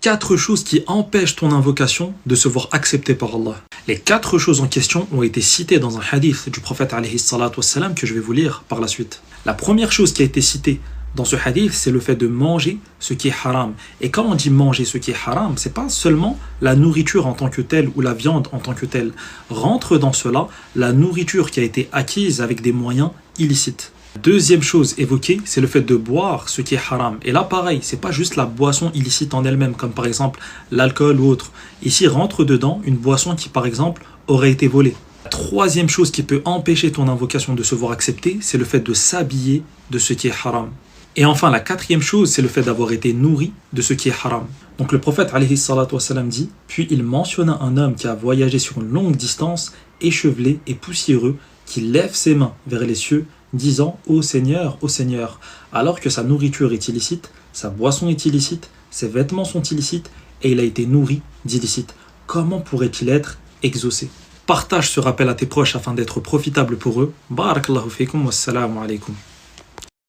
4 choses qui empêchent ton invocation de se voir acceptée par Allah. Les 4 choses en question ont été citées dans un hadith du prophète alayhi salatu wassalam que je vais vous lire par la suite. La première chose qui a été citée dans ce hadith, c'est le fait de manger ce qui est haram. Et quand on dit manger ce qui est haram, c'est pas seulement la nourriture en tant que telle ou la viande en tant que telle. Rentre dans cela la nourriture qui a été acquise avec des moyens illicites. Deuxième chose évoquée, c'est le fait de boire ce qui est haram. Et là, pareil, c'est pas juste la boisson illicite en elle-même, comme par exemple l'alcool ou autre. Ici, rentre dedans une boisson qui, par exemple, aurait été volée. La troisième chose qui peut empêcher ton invocation de se voir acceptée, c'est le fait de s'habiller de ce qui est haram. Et enfin, la quatrième chose, c'est le fait d'avoir été nourri de ce qui est haram. Donc le prophète alayhi salatu wassalam dit, puis il mentionna un homme qui a voyagé sur une longue distance, échevelé et poussiéreux, qui lève ses mains vers les cieux, disant « Ô Seigneur, alors que sa nourriture est illicite, sa boisson est illicite, ses vêtements sont illicites, et il a été nourri d'illicite. Comment pourrait-il être exaucé ?» Partage ce rappel à tes proches afin d'être profitable pour eux. Barakallahu fikum, wassalamu alaikum.